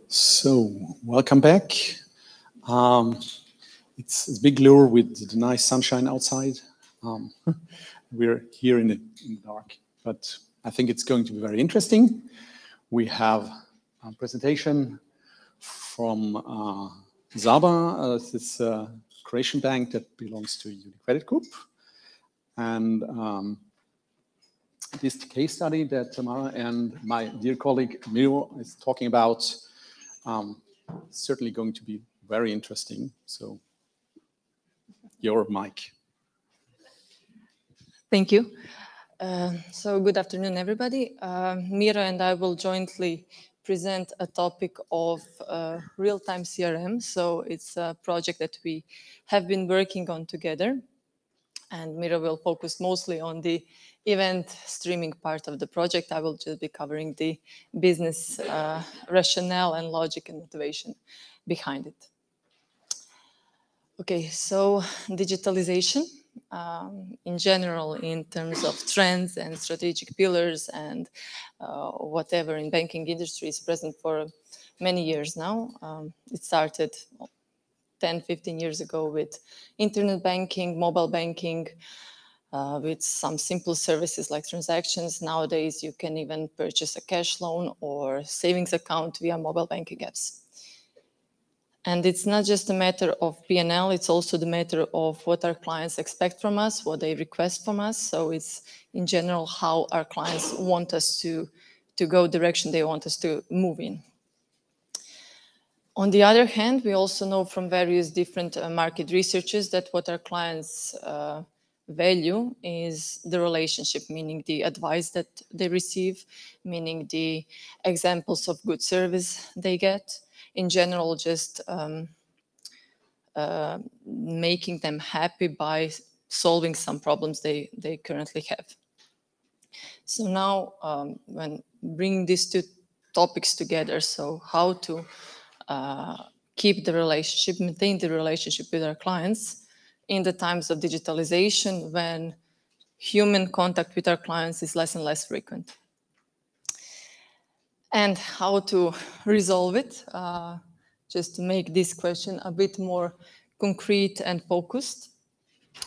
So, welcome back. It's a big lure with the nice sunshine outside. We're here in the dark, but I think it's going to be very interesting. We have a presentation from Zaba, this Croatian bank that belongs to Unicredit Group. And this case study that Tamara and my dear colleague Miro is talking about certainly going to be very interesting. So, your mic. Thank you. So good afternoon, everybody. Miro and I will jointly present a topic of real-time CRM. So it's a project that we have been working on together. And Miro will focus mostly on the event streaming part of the project. I will just be covering the business rationale and logic and motivation behind it. Okay, so digitalization. In general, in terms of trends and strategic pillars and whatever in banking industry is present for many years now. It started 10, 15 years ago with internet banking, mobile banking, with some simple services like transactions. Nowadays, you can even purchase a cash loan or savings account via mobile banking apps. And it's not just a matter of P&L, it's also the matter of what our clients expect from us, what they request from us. So it's in general how our clients want us to go direction they want us to move in. On the other hand, we also know from various different market researches that what our clients value is the relationship, meaning the advice that they receive, meaning the examples of good service they get. In general, just making them happy by solving some problems they currently have. So now, when bringing these two topics together, so how to keep the relationship, maintain the relationship with our clients in the times of digitalization when human contact with our clients is less and less frequent. And how to resolve it, just to make this question a bit more concrete and focused.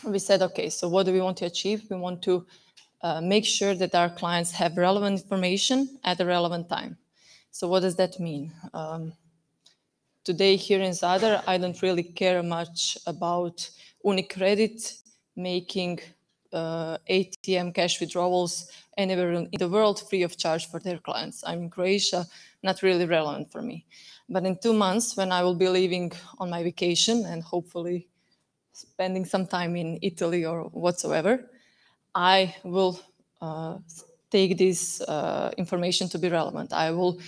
We said, okay, so what do we want to achieve? We want to make sure that our clients have relevant information at a relevant time. So what does that mean? Today here in Zadar, I don't really care much about Unicredit making ATM cash withdrawals anywhere in the world free of charge for their clients. I'm in Croatia, not really relevant for me. But in 2 months, when I will be leaving on my vacation and hopefully spending some time in Italy or whatsoever, I will take this information to be relevant. I will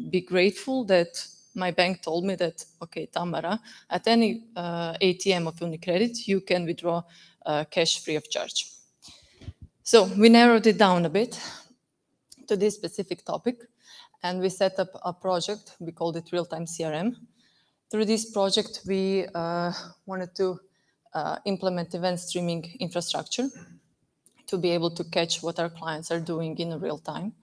be grateful that my bank told me that, okay, Tamara, at any ATM of Unicredit, you can withdraw cash free of charge. So we narrowed it down a bit to this specific topic, and we set up a project. We called it Real-Time CRM. Through this project, we wanted to implement event streaming infrastructure to be able to catch what our clients are doing in real time.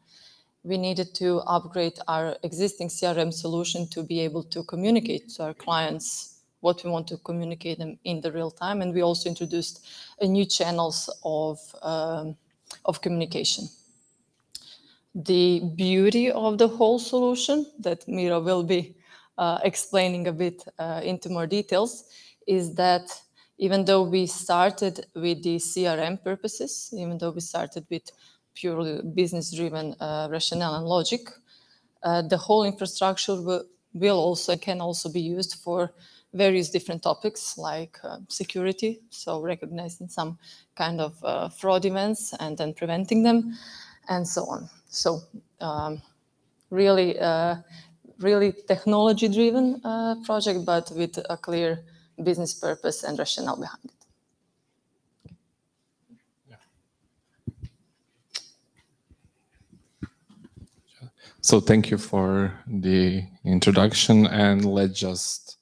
We needed to upgrade our existing CRM solution to be able to communicate to our clients what we want to communicate them in the real time. And we also introduced new channels of communication. The beauty of the whole solution that Miro will be explaining a bit into more details is that even though we started with the CRM purposes, even though we started with purely business-driven rationale and logic, the whole infrastructure will also can also be used for various different topics like security, so recognizing some kind of fraud events and then preventing them, and so on. So really technology-driven project, but with a clear business purpose and rationale behind it. So thank you for the introduction, and let's just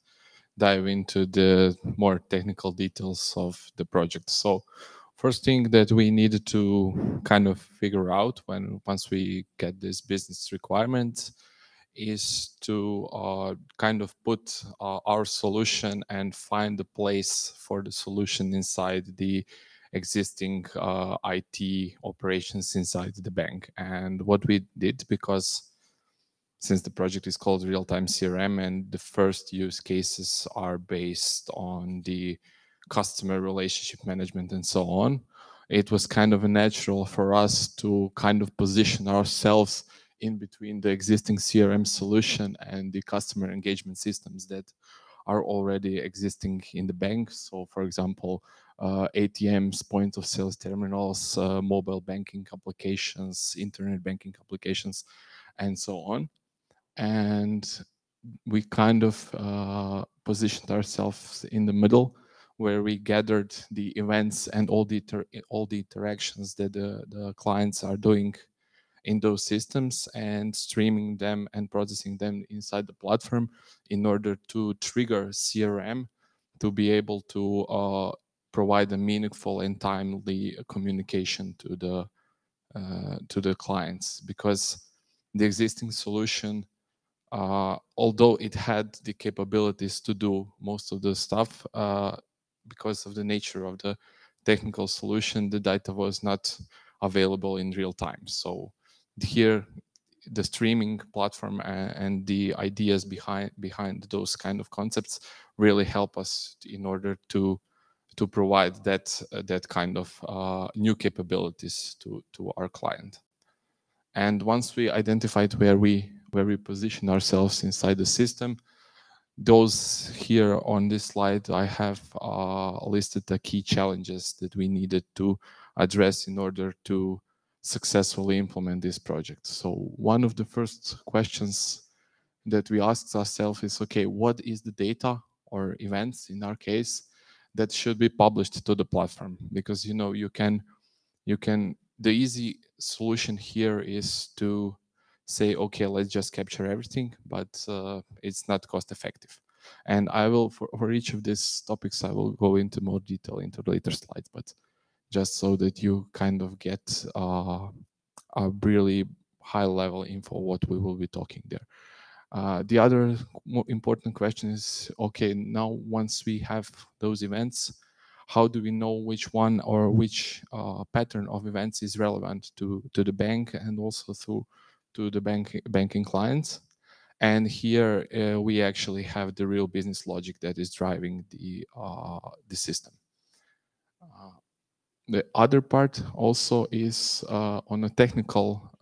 dive into the more technical details of the project. So First thing that we needed to kind of figure out once we get this business requirement is to kind of put our solution and find a place for the solution inside the existing IT operations inside the bank. And what we did, because since the project is called Real-Time CRM and the first use cases are based on the customer relationship management and so on, it was kind of a natural for us to kind of position ourselves in between the existing CRM solution and the customer engagement systems that are already existing in the bank. So for example, ATMs, point of sales terminals, mobile banking applications, internet banking applications, and so on. And we kind of positioned ourselves in the middle, where we gathered the events and all the interactions that the clients are doing in those systems and streaming them and processing them inside the platform in order to trigger CRM to be able to provide a meaningful and timely communication to the clients. Because the existing solution, although it had the capabilities to do most of the stuff, because of the nature of the technical solution, the data was not available in real time. So here, the streaming platform and the ideas behind those kind of concepts really help us in order to provide that kind of new capabilities to our client. And once we identified where we position ourselves inside the system, those here on this slide, I have listed the key challenges that we needed to address in order to successfully implement this project. So one of the first questions that we asked ourselves is, okay, what is the data or events in our case that should be published to the platform? Because you can the easy solution here is to say, okay, let's just capture everything, but it's not cost effective. And I will, for each of these topics, I will go into more detail into later slides, but just so that you kind of get a really high level info what we will be talking there. The other more important question is, okay, now once we have those events, how do we know which one or which pattern of events is relevant to the bank and also to the banking clients? And here we actually have the real business logic that is driving the system. The other part also is on a technical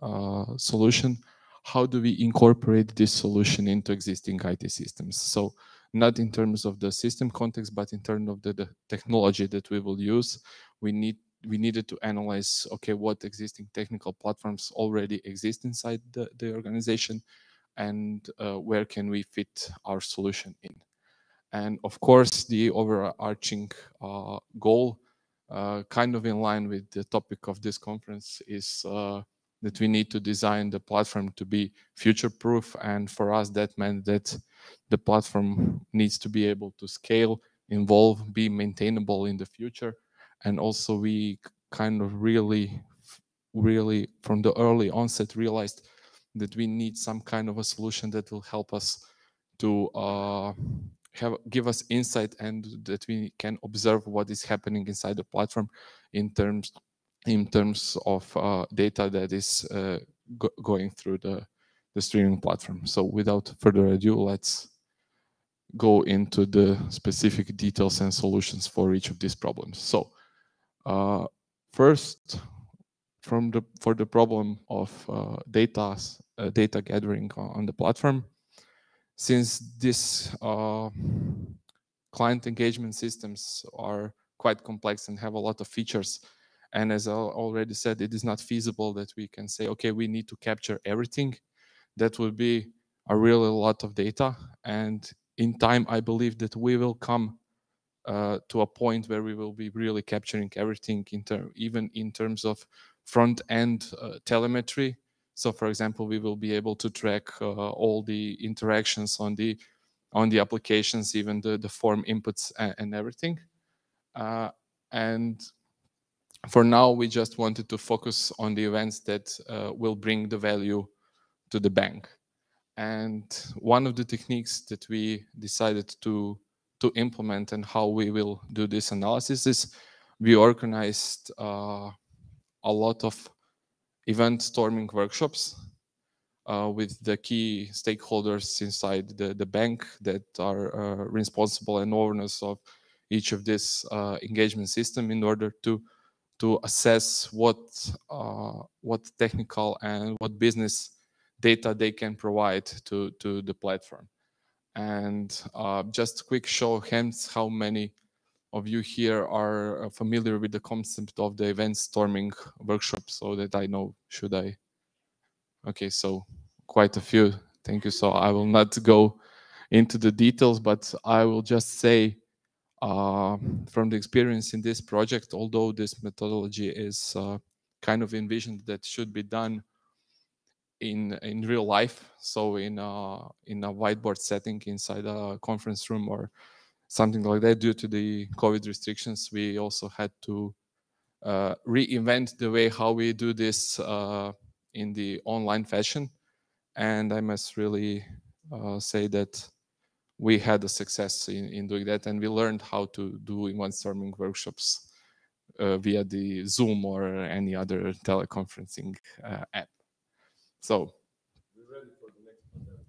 solution. How do we incorporate this solution into existing IT systems? So not in terms of the system context, but in terms of the technology that we will use. We needed to analyze, okay, what existing technical platforms already exist inside the organization, and where can we fit our solution in. And of course, the overarching goal, kind of in line with the topic of this conference, is that we need to design the platform to be future-proof. And for us, that meant that the platform needs to be able to scale, evolve, be maintainable in the future. And also we kind of really from the early onset realized that we need some kind of a solution that will help us to give us insight, and that we can observe what is happening inside the platform in terms of data that is going through the streaming platform. So without further ado, let's go into the specific details and solutions for each of these problems. So first, for the problem of data gathering on the platform, since this client engagement systems are quite complex and have a lot of features, and as I already said, it is not feasible that we can say, okay, we need to capture everything. That would be a really lot of data, and in time I believe that we will come to a point where we will be really capturing everything, even in terms of front-end telemetry. So for example, we will be able to track all the interactions on the applications, even the form inputs and everything. And for now, we just wanted to focus on the events that will bring the value to the bank. And one of the techniques that we decided to implement and how we will do this analysis is we organized a lot of event storming workshops with the key stakeholders inside the bank that are responsible and owners of each of this engagement system, in order to assess what technical and what business data they can provide to the platform. And just a quick show of hands, how many of you here are familiar with the concept of the event storming workshop, so that I know, should I? Okay, so quite a few. Thank you. So I will not go into the details, but I will just say from the experience in this project, although this methodology is kind of envisioned that should be done in real life, so in a whiteboard setting inside a conference room or something like that, due to the COVID restrictions, we also had to reinvent the way how we do this in the online fashion. And I must really say that we had a success in doing that, and we learned how to do event storming workshops via the Zoom or any other teleconferencing app. So, we're ready for the next pandemic.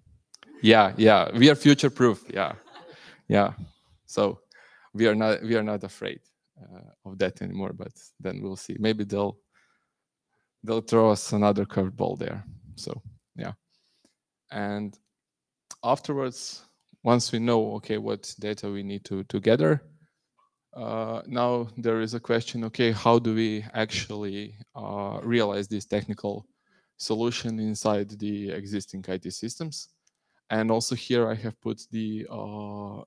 Yeah, we are future proof. Yeah. So we are not afraid of that anymore. But then we'll see. Maybe they'll throw us another curveball there. So yeah. And afterwards, once we know, okay, what data we need to gather, now there is a question, okay, how do we actually realize this technical solution inside the existing IT systems? And also here I have put the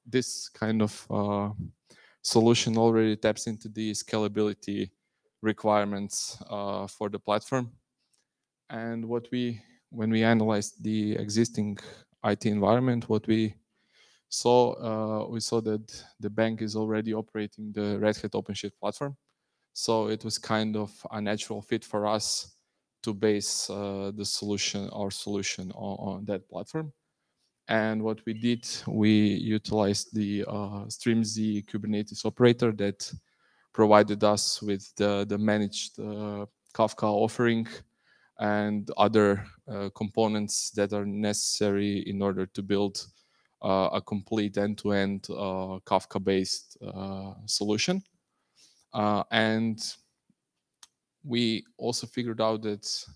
this kind of solution already taps into the scalability requirements for the platform. And when we analyzed the existing IT environment, what we saw that the bank is already operating the Red Hat OpenShift platform. So it was kind of a natural fit for us to base our solution on that platform. And what we did, we utilized the StreamZ Kubernetes operator that provided us with the managed Kafka offering and other components that are necessary in order to build a complete end-to-end Kafka-based solution. And we also figured out that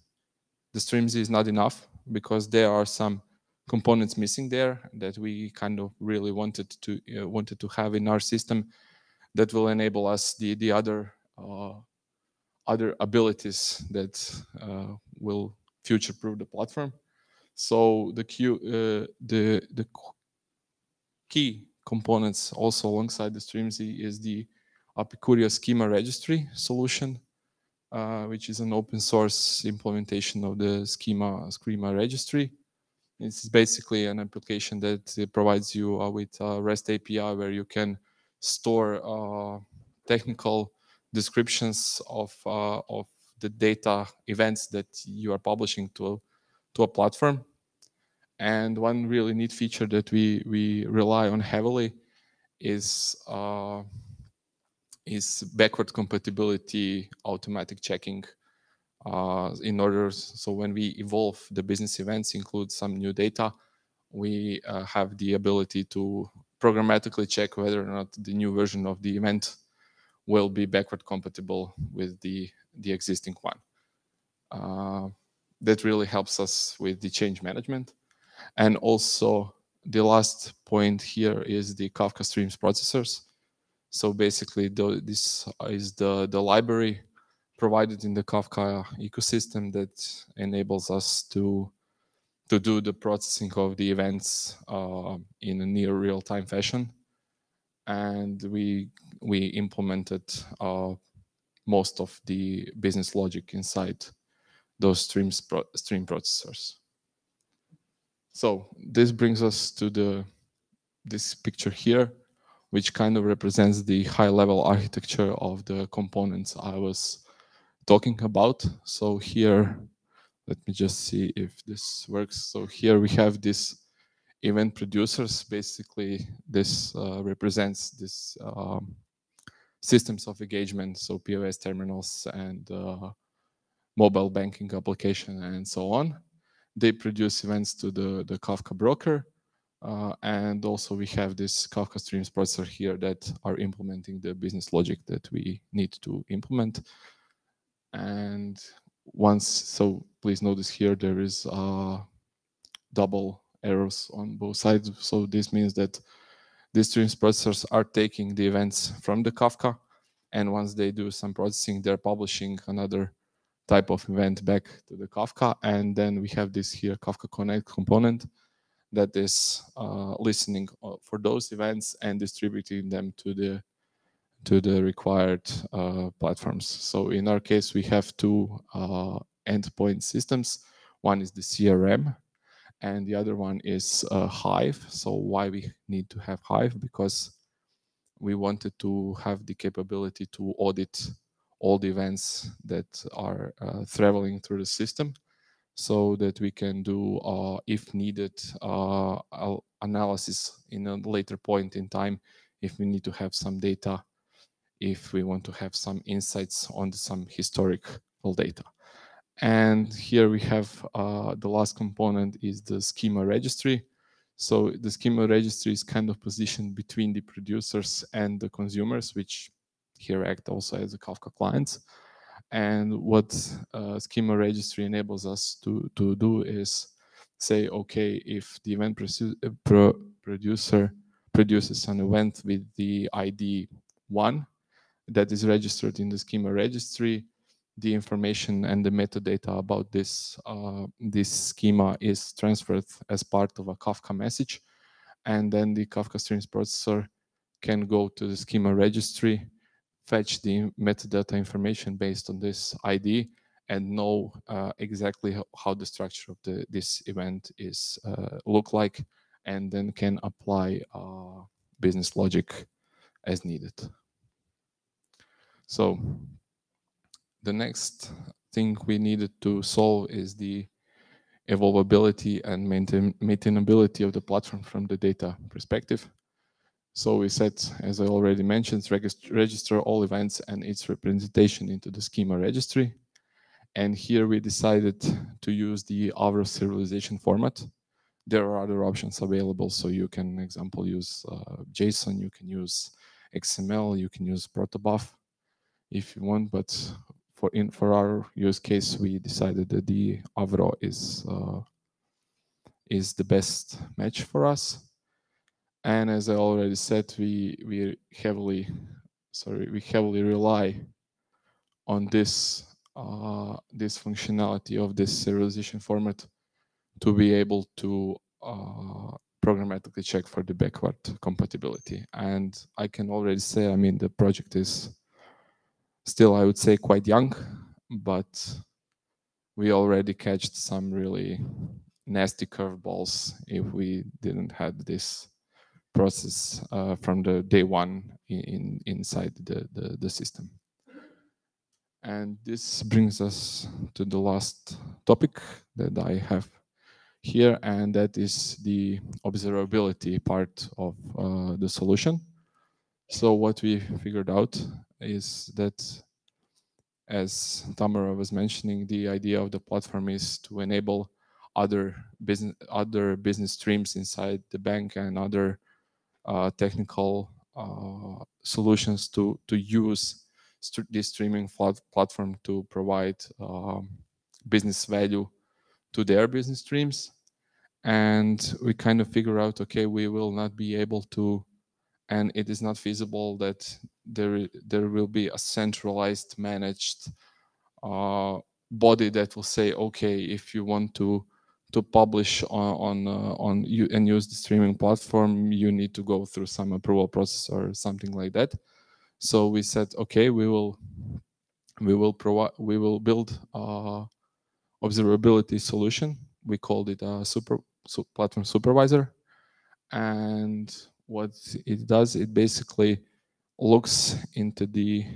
the StreamZ is not enough, because there are some components missing there that we kind of really wanted to have in our system that will enable us the other abilities that will future-proof the platform. So the key components also alongside the StreamZ is the Apicuria schema registry solution, which is an open source implementation of the schema registry. It's basically an application that provides you with a REST API where you can store technical descriptions of the data events that you are publishing to a platform. And one really neat feature that we rely on heavily is backward compatibility automatic checking. So when we evolve the business events, include some new data, we have the ability to programmatically check whether or not the new version of the event will be backward compatible with the existing one. That really helps us with the change management. And also the last point here is the Kafka Streams processors. So basically this is the library provided in the Kafka ecosystem that enables us to do the processing of the events in a near real-time fashion. And we implemented most of the business logic inside those stream processors. So this brings us to this picture here, which kind of represents the high-level architecture of the components I was talking about. So here, let me just see if this works. So here we have this event producers. Basically, this represents this systems of engagement, so POS terminals and mobile banking application and so on. They produce events to the Kafka broker. And also we have this Kafka Streams processor here that are implementing the business logic that we need to implement. And so please notice here there is double errors on both sides. So this means that these streams processors are taking the events from the Kafka, and once they do some processing, they're publishing another type of event back to the Kafka. And then we have this here Kafka Connect component that is listening for those events and distributing them to the required platforms. So in our case, we have two endpoint systems. One is the CRM, and the other one is Hive. So why we need to have Hive? Because we wanted to have the capability to audit all the events that are traveling through the system, so that we can do, if needed, analysis in a later point in time, if we need to have some data, if we want to have some insights on some historical data. And here we have the last component is the schema registry. So the schema registry is kind of positioned between the producers and the consumers, which here act also as a Kafka clients. And what schema registry enables us to do is say, okay, if the event producer produces an event with the ID 1 that is registered in the schema registry, the information and the metadata about this schema is transferred as part of a Kafka message, and then the Kafka Streams processor can go to the schema registry, fetch the metadata information based on this ID, and know exactly how the structure of this event is look like, and then can apply business logic as needed. So the next thing we needed to solve is the evolvability and maintainability of the platform from the data perspective. So we said, as I already mentioned, register all events and its representation into the schema registry. And here we decided to use the Avro serialization format. There are other options available. So you can, example, use JSON, you can use XML, you can use protobuf if you want, but for our use case, we decided that the Avro is the best match for us. And as I already said, we heavily rely on this functionality of this serialization format to be able to programmatically check for the backward compatibility. And I can already say, I mean, the project is still, I would say, quite young, but we already catched some really nasty curveballs if we didn't have this process from the day one inside the system. And this brings us to the last topic that I have here, and that is the observability part of the solution. So what we figured out is that, as Tamara was mentioning, the idea of the platform is to enable other business streams inside the bank and other technical solutions to use this streaming platform to provide business value to their business streams. And we kind of figure out, okay, we will not be able to, and it is not feasible that there will be a centralized managed body that will say, okay, if you want to publish on you and use the streaming platform, you need to go through some approval process or something like that. So we said, okay, we will build a observability solution. We called it a platform supervisor. And what it does, it basically looks into the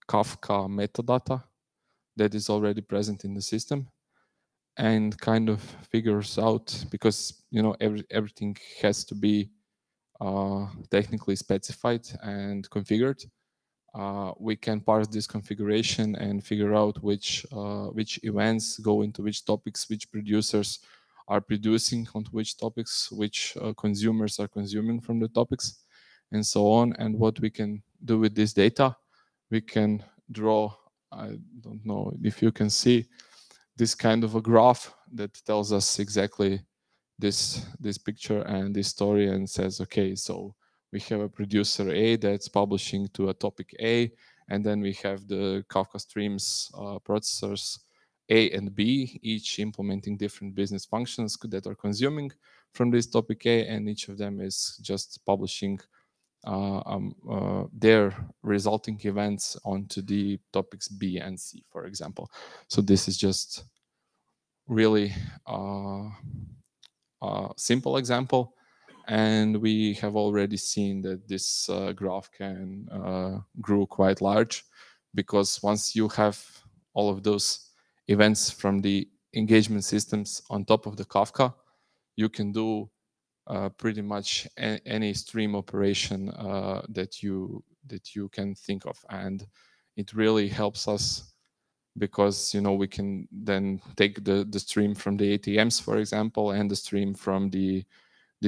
Kafka metadata that is already present in the system, and kind of figures out, because everything has to be technically specified and configured. We can parse this configuration and figure out which events go into which topics, which producers are producing onto which topics, which consumers are consuming from the topics, and so on. And what we can do with this data, we can draw, I don't know if you can see, this kind of a graph that tells us exactly this picture and this story, and says, okay, so we have a producer A that's publishing to a topic A, and then we have the Kafka Streams processors A and B, each implementing different business functions that are consuming from this topic A, and each of them is just publishing their resulting events onto the topics B and C, for example. So this is just really simple example, and we have already seen that this graph can grow quite large, because once you have all of those events from the engagement systems on top of the Kafka, you can do pretty much any stream operation that you can think of, and it really helps us, because we can then take the stream from the ATMs, for example, and the stream from the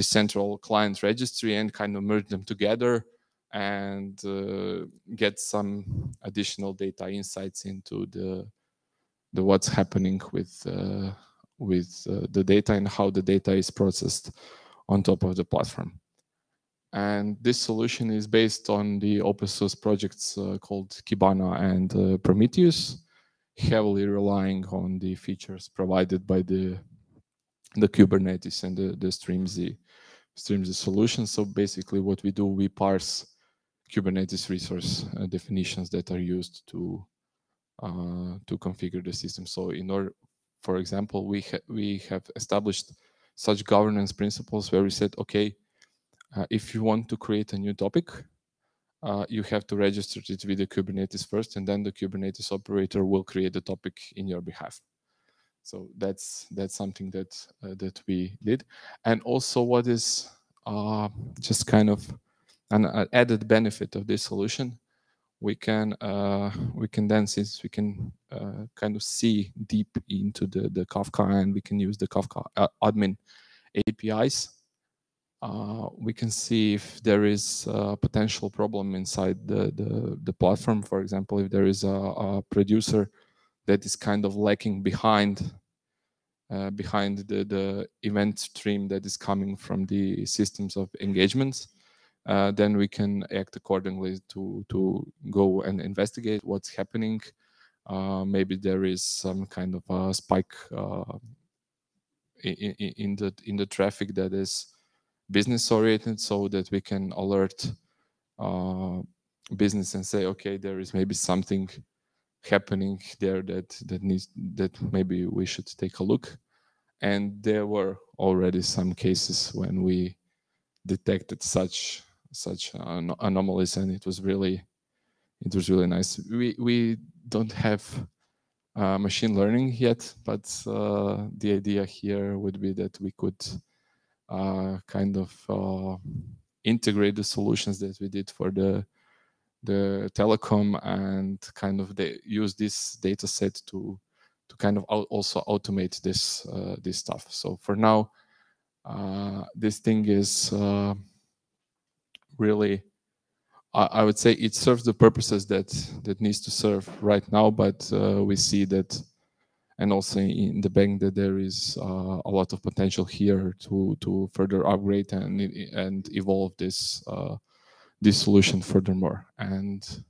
central client registry, and kind of merge them together, and get some additional data insights into the what's happening with the data and how the data is processed on top of the platform. And this solution is based on the open source projects called Kibana and Prometheus, heavily relying on the features provided by the Kubernetes and the Streamz solution. So basically what we do, we parse Kubernetes resource definitions that are used to configure the system. So in order, for example, we have established such governance principles where we said, okay, if you want to create a new topic, you have to register it with the Kubernetes first, and then the Kubernetes operator will create the topic in your behalf. So that's something that we did. And also, what is just kind of an added benefit of this solution, we can then, since we can kind of see deep into the Kafka, and we can use the Kafka admin APIs. We can see if there is a potential problem inside the platform. For example, if there is a producer that is kind of lacking behind the event stream that is coming from the systems of engagements, then we can act accordingly to go and investigate what's happening. Maybe there is some kind of a spike in the traffic that is business oriented, so that we can alert business and say, okay, there is maybe something happening there that maybe we should take a look. And there were already some cases when we detected such anomalies, and it was really nice. We don't have machine learning yet, but the idea here would be that we could kind of integrate the solutions that we did for the telecom, and kind of use this data set to kind of also automate this stuff. So for now, this thing is really, I would say it serves the purposes that needs to serve right now, but we see that, and also in the bank, that there is a lot of potential here to further upgrade and evolve this solution furthermore. And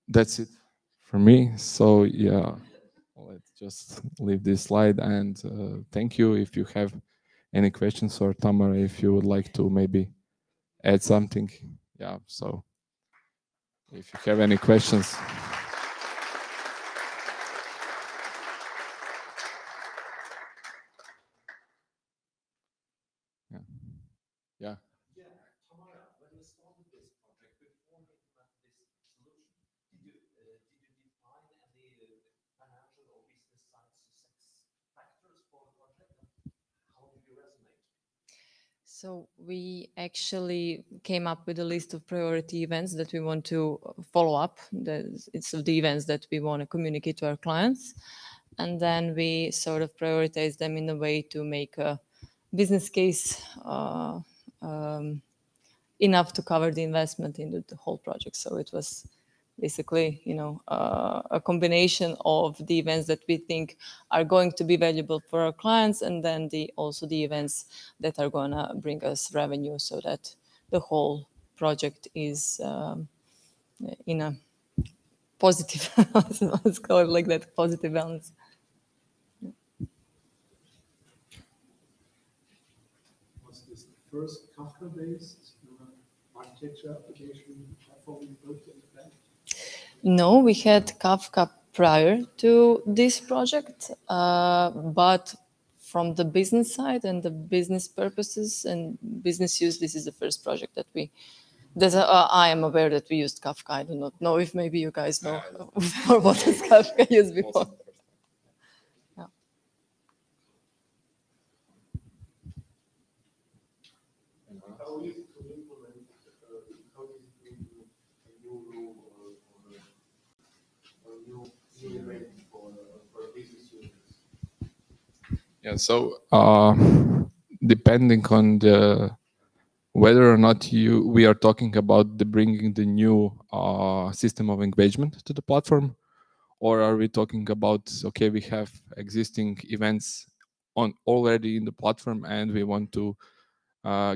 that's it for me. So yeah, let's just leave this slide, and thank you. If you have any questions, or Tamara, if you would like to maybe add something, yeah. So if you have any questions. Yeah. Yeah, Tamara, when you started this project, before you implemented this solution, did you define So we actually came up with a list of priority events that we want to follow up. It's the events that we want to communicate to our clients. And then we sort of prioritize them in a way to make a business case enough to cover the investment into the whole project. So it was basically, a combination of the events that we think are going to be valuable for our clients, and then also the events that are going to bring us revenue, so that the whole project is in a positive, let's call it like that, positive balance. Was this the first Kafka-based architecture application platform you built in the bank? No, we had Kafka prior to this project, but from the business side and the business purposes and business use, this is the first project that I am aware that we used Kafka. I do not know if maybe you guys know or what has Kafka used before. Yeah. How is it to implement? How is it to implement a new rule or new event for business users? Yeah, so depending on whether or not we are talking about bringing the new system of engagement to the platform, or are we talking about, okay, we have existing events already in the platform and we want to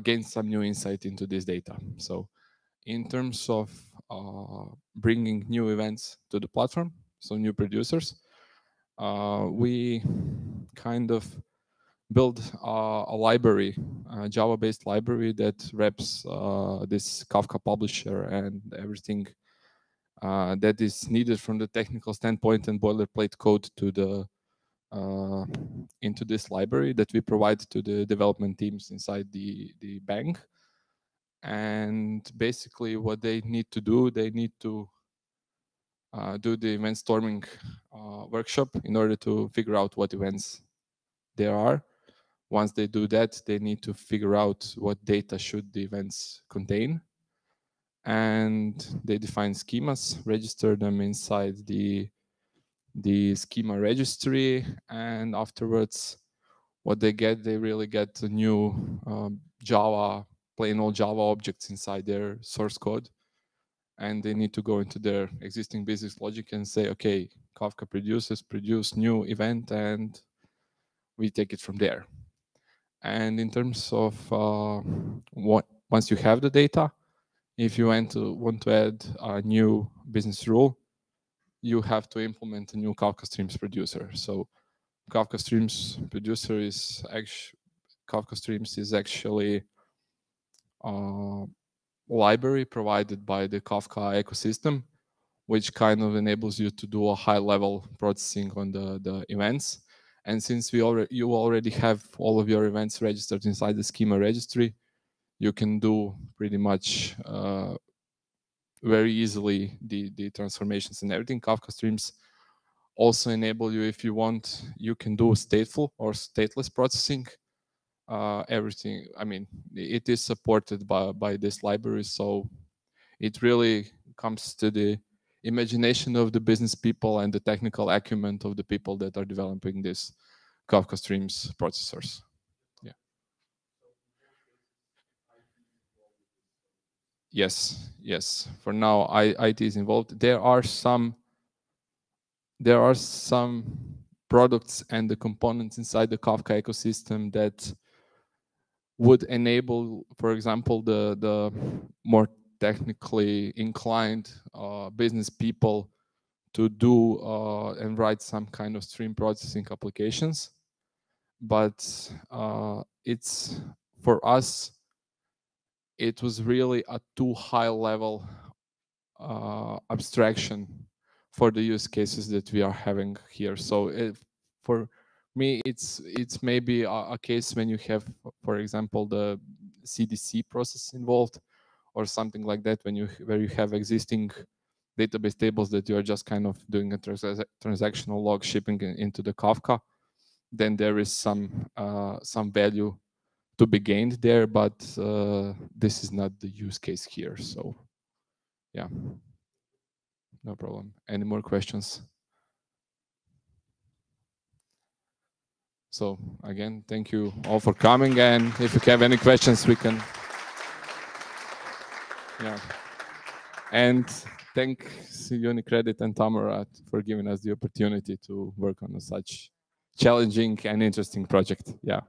gain some new insight into this data. So in terms of bringing new events to the platform, so new producers, we kind of build a library, a Java-based library that wraps this Kafka publisher and everything that is needed from the technical standpoint and boilerplate code to the into this library that we provide to the development teams inside the bank. And basically what they need to do, they need to do the event storming workshop in order to figure out what events there are. Once they do that, they need to figure out what data should the events contain. And they define schemas, register them inside the schema registry, and afterwards what they really get a new Java, plain old Java objects inside their source code. And they need to go into their existing business logic and say, okay, Kafka produce new event, and we take it from there. And in terms of once you have the data, if you want to add a new business rule, you have to implement a new Kafka Streams producer. So Kafka Streams producer is actually a library provided by the Kafka ecosystem, which kind of enables you to do a high-level processing on the events. And since you already have all of your events registered inside the schema registry, you can do pretty much very easily the transformations and everything. Kafka Streams also enable you, if you want, you can do stateful or stateless processing. Everything, I mean, it is supported by this library, so it really comes to the imagination of the business people and the technical acumen of the people that are developing these Kafka Streams processors. Yeah. Yes. For now, IT is involved. There are some products and the components inside the Kafka ecosystem that would enable, for example, the more technically inclined business people to do and write some kind of stream processing applications. But it's, for us, it was really a too high level abstraction for the use cases that we are having here. So for me, it's maybe a case when you have, for example, the CDC process involved or something like that, where you have existing database tables that you are just kind of doing a transactional log shipping into the Kafka, then there is some value to be gained there, but this is not the use case here. So yeah, no problem. Any more questions? So again, thank you all for coming, and if you have any questions, we can. Yeah. And thanks Unicredit and Tamara for giving us the opportunity to work on such challenging and interesting project. Yeah.